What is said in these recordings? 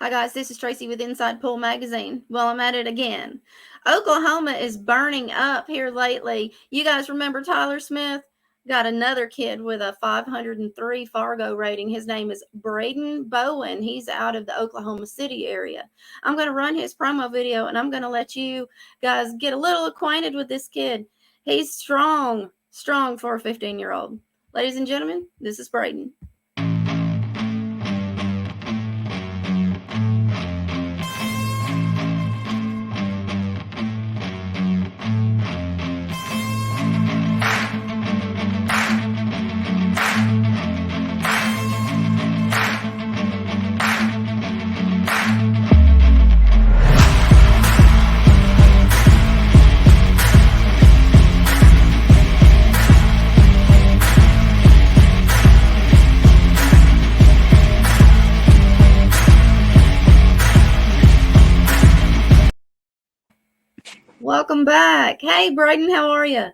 Hi guys, this is Tracy with Inside Pool Magazine. Well, I'm at it again. Oklahoma is burning up here lately. You guys remember Tyler Smith? Got another kid with a 503 Fargo rating. His name is Brayden Bowen. He's out of the Oklahoma City area. I'm going to run his promo video and I'm going to let you guys get a little acquainted with this kid. He's strong for a 15-year-old. Ladies and gentlemen, this is Brayden. Welcome back. Hey, Brayden, how are you?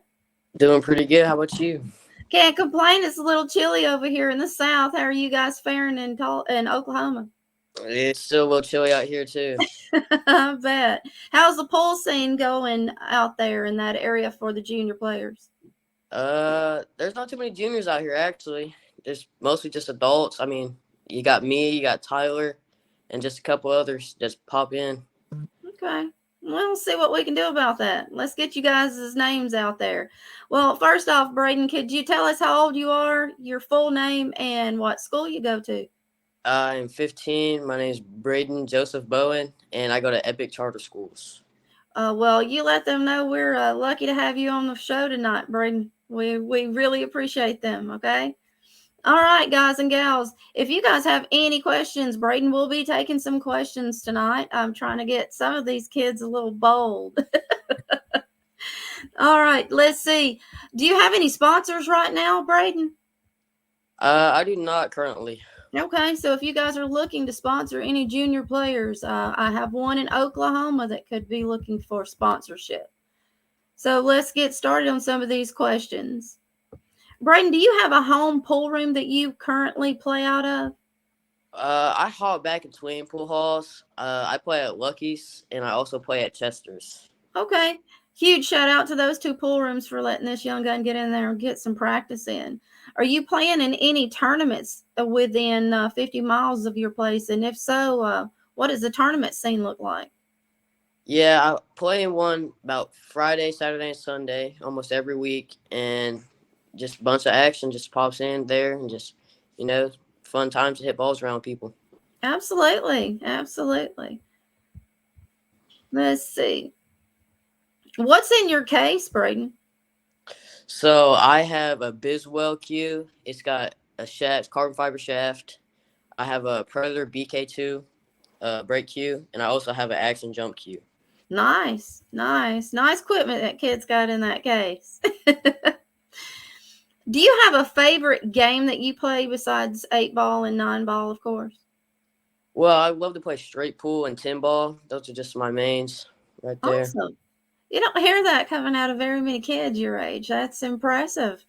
Doing pretty good. How about you? Can't complain. It's a little chilly over here in the South. How are you guys faring in Oklahoma? It's still a little chilly out here too. I bet. How's the pool scene going out there in that area for the junior players? There's not too many juniors out here actually. There's mostly just adults. I mean, you got me, you got Tyler, and just a couple others just pop in. Okay. Well, we'll see what we can do about that. Let's get you guys' names out there. Well, first off, Brayden, could you tell us how old you are, your full name, and what school you go to? I'm 15. My name is Brayden Joseph Bowen, and I go to Epic Charter Schools. Well, you let them know we're lucky to have you on the show tonight, Brayden. We really appreciate them, okay? All right, guys and gals, if you guys have any questions, Brayden will be taking some questions tonight. I'm trying to get some of these kids a little bold. All right, let's see. Do you have any sponsors right now, Brayden? I do not currently. Okay, so if you guys are looking to sponsor any junior players, I have one in Oklahoma that could be looking for sponsorship. So let's get started on some of these questions. Brayden, do you have a home pool room that you currently play out of? I hop back between pool halls. I play at Lucky's, and I also play at Chester's. Okay. Huge shout out to those two pool rooms for letting this young gun get in there and get some practice in. Are you playing in any tournaments within 50 miles of your place? And if so, what does the tournament scene look like? Yeah, I play in one about Friday, Saturday, and Sunday almost every week, and just a bunch of action just pops in there, and just fun times to hit balls around people. Absolutely. Let's see. What's in your case, Brayden? So I have a Biswell cue. It's got a shaft, carbon fiber shaft. I have a Predator BK2 brake cue, and I also have an action jump cue. Nice equipment that kid's got in that case. Do you have a favorite game that you play besides 8-ball and 9-ball, of course? Well, I love to play straight pool and 10-ball. Those are just my mains right there. Awesome. You don't hear that coming out of very many kids your age. That's impressive.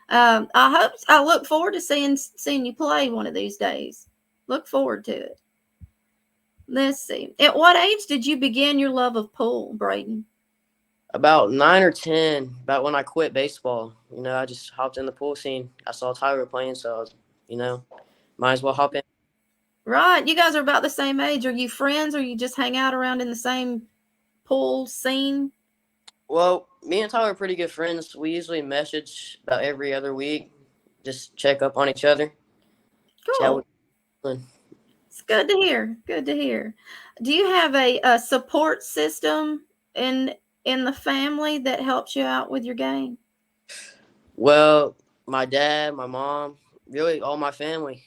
I look forward to seeing you play one of these days. Look forward to it. Let's see. At what age did you begin your love of pool, Brayden? About 9 or 10, about when I quit baseball. I just hopped in the pool scene. I saw Tyler playing, so I was, might as well hop in. Right. You guys are about the same age. Are you friends or you just hang out around in the same pool scene? Well, me and Tyler are pretty good friends. We usually message about every other week, just check up on each other. Cool. It's good to hear. Do you have a support system in the family that helps you out with your game? Well, my dad, my mom, really all my family.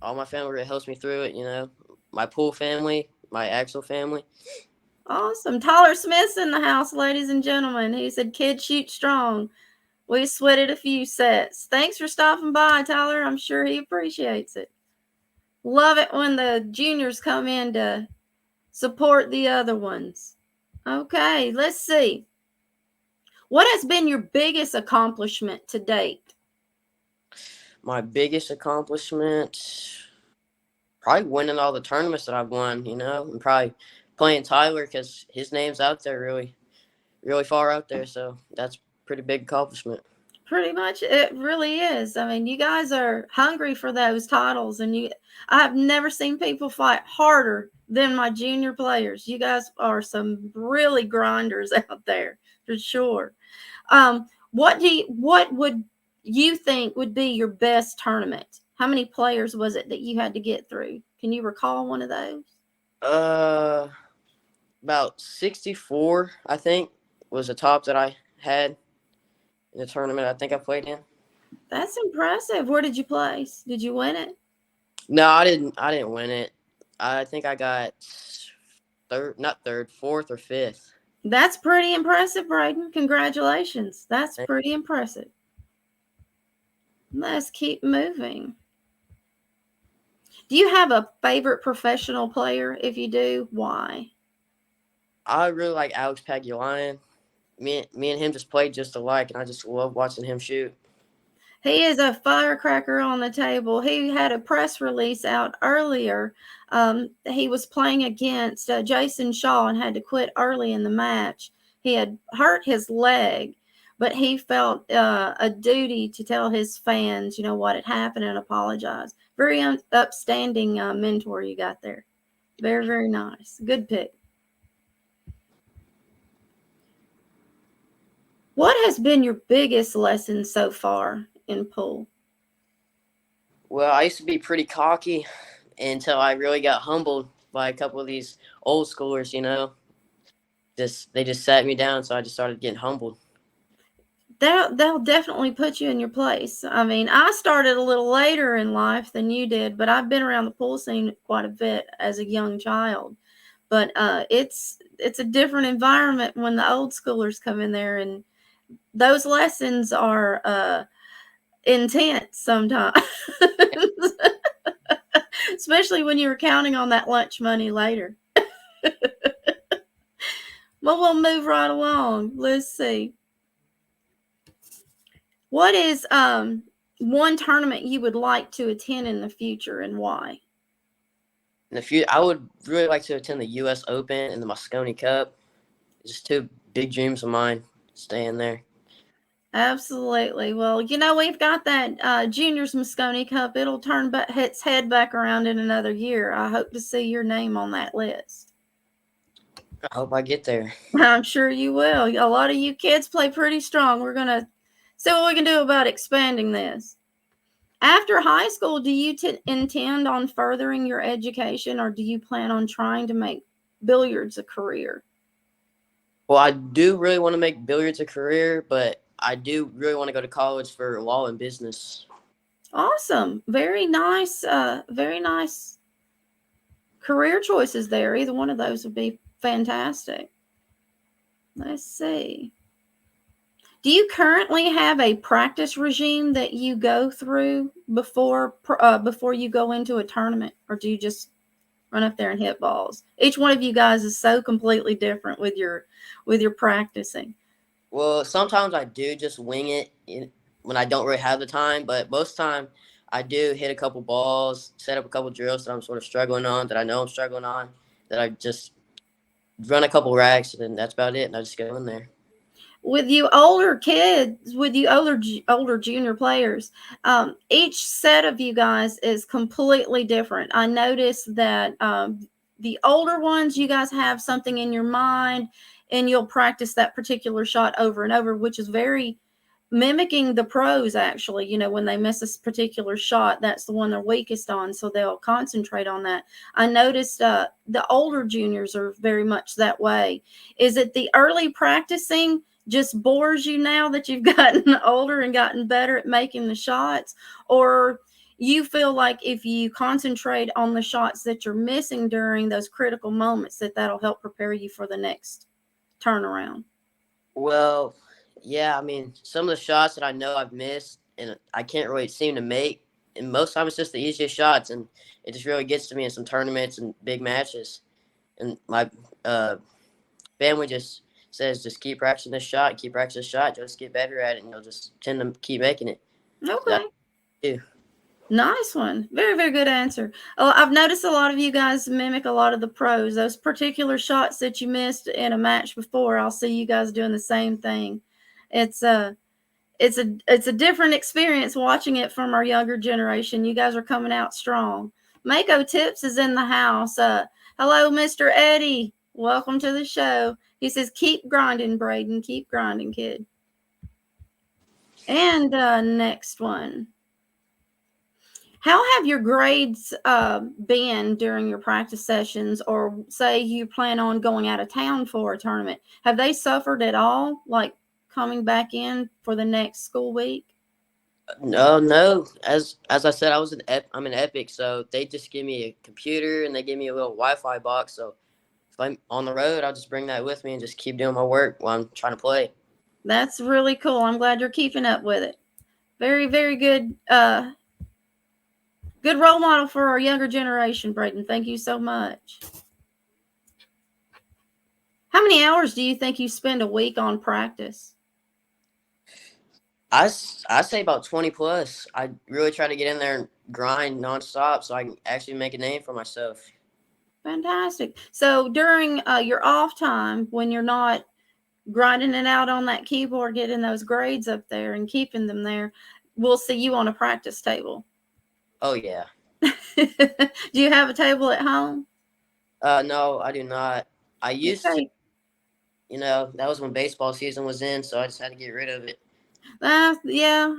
All my family really helps me through it, My pool family, my actual family. Awesome. Tyler Smith's in the house, ladies and gentlemen. He said, "Kids shoot strong." We sweated a few sets. Thanks for stopping by, Tyler. I'm sure he appreciates it. Love it when the juniors come in to support the other ones. Okay, let's see. What has been your biggest accomplishment to date? My biggest accomplishment, probably winning all the tournaments that I've won, and probably playing Tyler because his name's out there really, really far out there. So that's a pretty big accomplishment. Pretty much, it really is. I mean, you guys are hungry for those titles, and I have never seen people fight harder than my junior players. You guys are some really grinders out there for sure. What would you think would be your best tournament? How many players was it that you had to get through? Can you recall one of those? Uh, about 64, I think, was the top that I had in the tournament I think I played in. That's impressive. Where did you place? Did you win it? No, I didn't. I didn't win it. I think I got third, not third, fourth or fifth. That's pretty impressive, Brayden. Congratulations. That's pretty impressive. Let's keep moving. Do you have a favorite professional player? If you do, why? I really like Alex Pagulayan. Me and him just played just alike, and I just love watching him shoot. He is a firecracker on the table. He had a press release out earlier. He was playing against Jason Shaw and had to quit early in the match. He had hurt his leg, but he felt a duty to tell his fans, what had happened and apologize. Very upstanding mentor you got there. Very, very nice. Good pick. What has been your biggest lesson so far in pool? Well, I used to be pretty cocky until I really got humbled by a couple of these old schoolers. They just sat me down, so I just started getting humbled. They'll definitely put you in your place. I mean, I started a little later in life than you did, but I've been around the pool scene quite a bit as a young child. But it's a different environment when the old schoolers come in there, and those lessons are intense sometimes, especially when you were counting on that lunch money later. Well, we'll move right along. Let's see. What is one tournament you would like to attend in the future and why? In the future, I would really like to attend the U.S. Open and the Moscone Cup. Just two big dreams of mine, staying there. Absolutely. Well, we've got that Juniors Moscone Cup. It'll turn its head back around in another year. I hope to see your name on that list. I hope I get there. I'm sure you will. A lot of you kids play pretty strong. We're going to see what we can do about expanding this. After high school, do you intend on furthering your education, or do you plan on trying to make billiards a career? Well, I do really want to make billiards a career, but I do really want to go to college for law and business. Awesome. Very nice. Very nice career choices there. Either one of those would be fantastic. Let's see. Do you currently have a practice regime that you go through before you go into a tournament, or do you just run up there and hit balls? Each one of you guys is so completely different with your practicing. Well, sometimes I do just wing it when I don't really have the time, but most of the time I do hit a couple balls, set up a couple drills that I'm sort of struggling on, that I know I'm struggling on, that I just run a couple racks, and that's about it, and I just go in there. With you older kids, with you older junior players, each set of you guys is completely different. I noticed that the older ones, you guys have something in your mind, and you'll practice that particular shot over and over, which is very mimicking the pros. Actually, when they miss a particular shot, that's the one they're weakest on, so they'll concentrate on that. I noticed the older juniors are very much that way. Is it the early practicing just bores you now that you've gotten older and gotten better at making the shots, or you feel like if you concentrate on the shots that you're missing during those critical moments, that'll help prepare you for the next turnaround? Well, yeah, I mean, some of the shots that I know I've missed and I can't really seem to make, and most times it's just the easiest shots, and it just really gets to me in some tournaments and big matches. And my family just says, just keep practicing this shot, keep practicing this shot, just get better at it, and you'll just tend to keep making it. So Okay. that's Nice one. Very, very good answer. Oh, I've noticed a lot of you guys mimic a lot of the pros. Those particular shots that you missed in a match before, I'll see you guys doing the same thing. It's it's a different experience watching it from our younger generation. You guys are coming out strong. Mako Tips is in the house. Hello, Mr. Eddie. Welcome to the show. He says, "Keep grinding, Brayden. Keep grinding, kid." And next one. How have your grades been during your practice sessions, or say you plan on going out of town for a tournament? Have they suffered at all, like coming back in for the next school week? No, no. As I said, I'm an Epic, so they just give me a computer and they give me a little Wi-Fi box. So if I'm on the road, I'll just bring that with me and just keep doing my work while I'm trying to play. That's really cool. I'm glad you're keeping up with it. Very, very good. Good role model for our younger generation, Brayden. Thank you so much. How many hours do you think you spend a week on practice? I say about 20 plus. I really try to get in there and grind nonstop so I can actually make a name for myself. Fantastic. So during your off time, when you're not grinding it out on that keyboard, getting those grades up there and keeping them there, we'll see you on a practice table. Oh yeah. Do you have a table at home? No, I do not. I used to, Okay. that was when baseball season was in, so I just had to get rid of it. Yeah.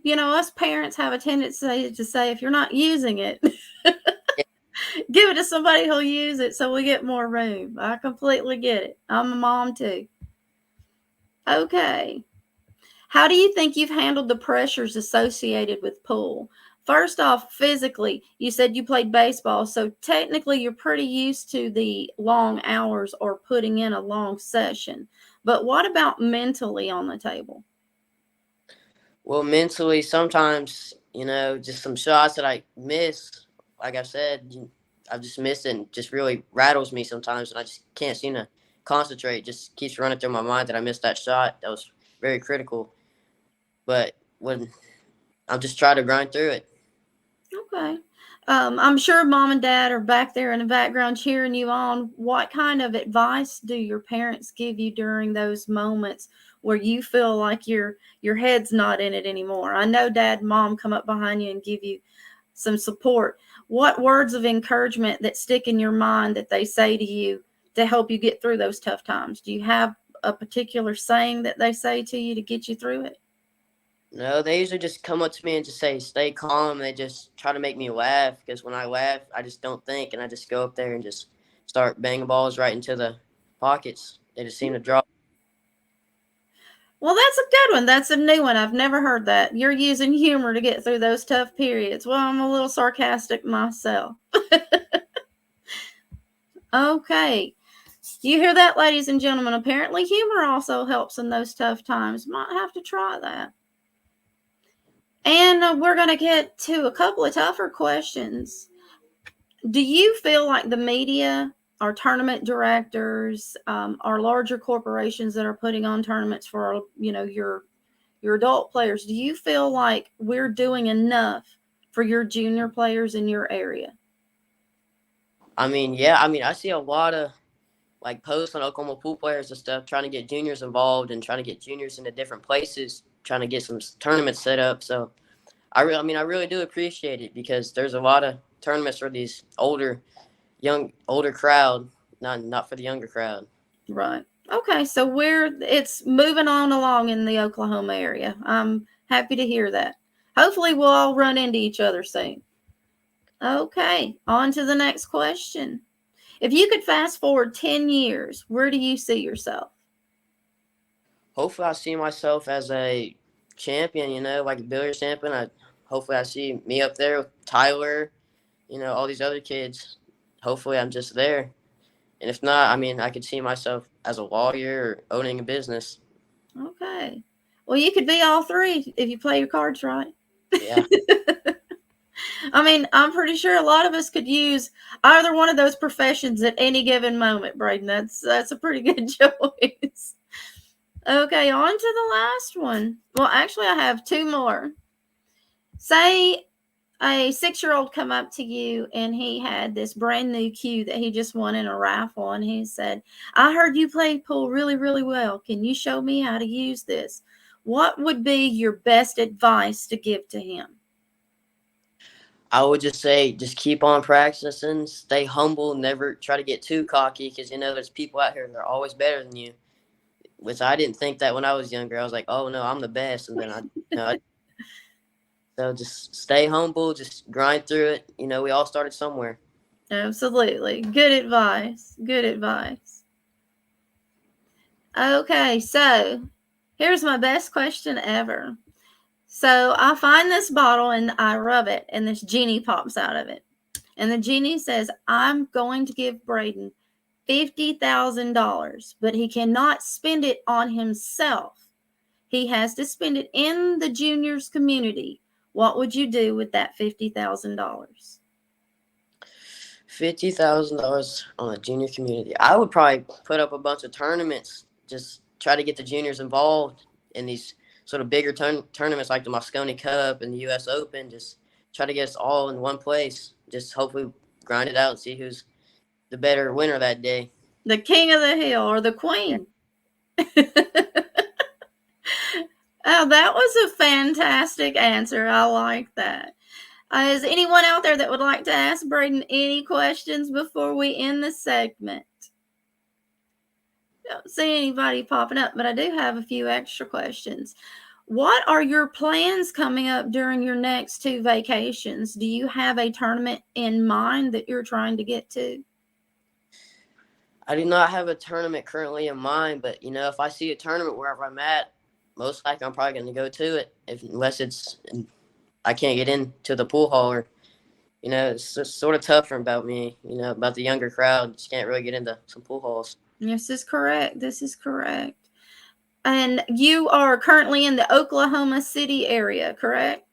You know, us parents have a tendency to say, if you're not using it, give it to somebody who'll use it so we get more room. I completely get it. I'm a mom too. Okay. How do you think you've handled the pressures associated with pool? First off, physically, you said you played baseball, so technically you're pretty used to the long hours or putting in a long session. But what about mentally on the table? Well, mentally, sometimes, just some shots that I miss, like I said, I've just missed it and just really rattles me sometimes, and I just can't seem to concentrate. It just keeps running through my mind that I missed that shot. That was very critical. But when I'm just trying to grind through it. Okay. I'm sure mom and dad are back there in the background cheering you on. What kind of advice do your parents give you during those moments where you feel like your head's not in it anymore? I know dad and mom come up behind you and give you some support. What words of encouragement that stick in your mind that they say to you to help you get through those tough times? Do you have a particular saying that they say to you to get you through it? No, they usually just come up to me and just say, stay calm. They just try to make me laugh because when I laugh, I just don't think and I just go up there and just start banging balls right into the pockets. They just seem to drop. Well, that's a good one. That's a new one. I've never heard that. You're using humor to get through those tough periods. Well, I'm a little sarcastic myself. Okay. You hear that, ladies and gentlemen? Apparently, humor also helps in those tough times. Might have to try that. And we're going to get to a couple of tougher questions. Do you feel like the media, our tournament directors, our larger corporations that are putting on tournaments for, your adult players, do you feel like we're doing enough for your junior players in your area? I mean, yeah, I see a lot of like posts on Oklahoma pool players and stuff trying to get juniors involved and trying to get juniors into different places, trying to get some tournaments set up. So I really do appreciate it because there's a lot of tournaments for these older crowd, not for the younger crowd. Right. Okay, so it's moving on along in the Oklahoma area. I'm happy to hear that. Hopefully we'll all run into each other soon. Okay, on to the next question. If you could fast forward 10 years, where do you see yourself? Hopefully, I see myself as a champion. Like a billiard champion. Hopefully I see me up there with Tyler. All these other kids. Hopefully, I'm just there. And if not, I could see myself as a lawyer or owning a business. Okay. Well, you could be all three if you play your cards right. Yeah. I mean, I'm pretty sure a lot of us could use either one of those professions at any given moment, Brayden. That's a pretty good choice. Okay, on to the last one. Well, actually, I have two more. Say a 6-year-old come up to you and he had this brand new cue that he just won in a raffle, and he said, I heard you play pool really, really well. Can you show me how to use this? What would be your best advice to give to him? I would just say, just keep on practicing, stay humble, never try to get too cocky, because there's people out here that are always better than you. Which I didn't think that when I was younger. I was like, oh no, I'm the best, and then so just stay humble, just grind through it. We all started somewhere. Absolutely. Good advice. Good advice. Okay, so here's my best question ever. So I find this bottle and I rub it, and this genie pops out of it. And the genie says, I'm going to give Brayden $50,000, but he cannot spend it on himself. He has to spend it in the juniors community. What would you do with that $50,000? $50,000 on a junior community. I would probably put up a bunch of tournaments. Just try to get the juniors involved in these sort of bigger tournaments like the Moscone Cup and the U.S. Open. Just try to get us all in one place. Just hopefully grind it out and see who's the better winner that day. The king of the hill or the queen? Oh, that was a fantastic answer. I like that. Is anyone out there that would like to ask Brayden any questions before we end the segment? Don't see anybody popping up, but I do have a few extra questions. What are your plans coming up during your next 2 vacations? Do you have a tournament in mind that you're trying to get to? I do not have a tournament currently in mind, but if I see a tournament wherever I'm at, most likely I'm probably going to go to it, unless I can't get into the pool hall, or it's just sort of tougher about me, about the younger crowd. Just can't really get into some pool halls. This is correct. This is correct. And you are currently in the Oklahoma City area, correct?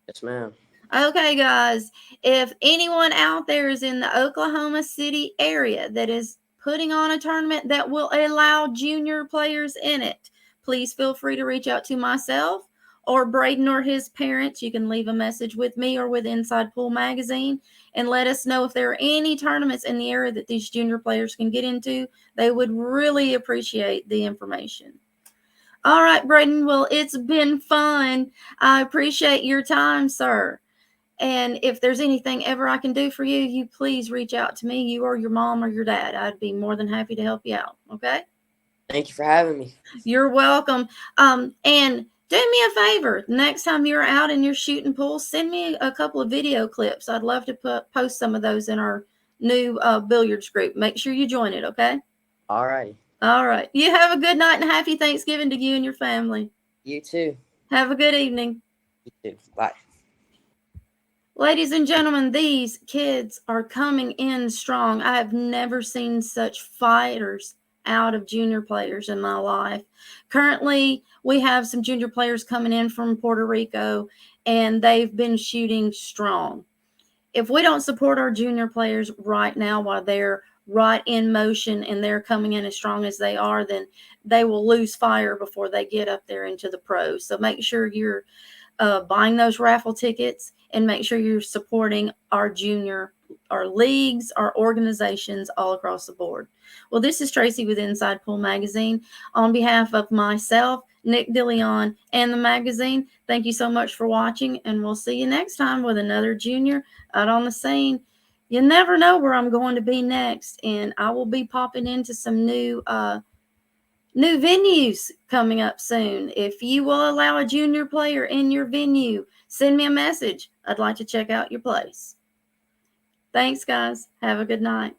Yes, ma'am. Okay, guys, if anyone out there is in the Oklahoma City area that is putting on a tournament that will allow junior players in it, please feel free to reach out to myself or Brayden or his parents. You can leave a message with me or with Inside Pool Magazine and let us know if there are any tournaments in the area that these junior players can get into. They would really appreciate the information. All right, Brayden. Well, it's been fun. I appreciate your time, sir. And if there's anything ever I can do for you, you please reach out to me, you or your mom or your dad. I'd be more than happy to help you out. Okay? Thank you for having me. You're welcome. And do me a favor. Next time you're out and you're shooting pool, send me a couple of video clips. I'd love to post some of those in our new billiards group. Make sure you join it, okay? All right. All right. You have a good night and happy Thanksgiving to you and your family. You too. Have a good evening. You too. Bye. Ladies and gentlemen, these kids are coming in strong. I have never seen such fighters out of junior players in my life. Currently, we have some junior players coming in from Puerto Rico, and they've been shooting strong. If we don't support our junior players right now while they're right in motion and they're coming in as strong as they are, then they will lose fire before they get up there into the pros. So make sure you're buying those raffle tickets, and make sure you're supporting our leagues, our organizations all across the board. Well, this is Tracy with Inside Pool Magazine. On behalf of myself, Nick DeLeon, and the magazine, thank you so much for watching, and we'll see you next time with another junior out on the scene. You never know where I'm going to be next, and I will be popping into some new venues coming up soon. If you will allow a junior player in your venue, send me a message. I'd like to check out your place. Thanks, guys. Have a good night.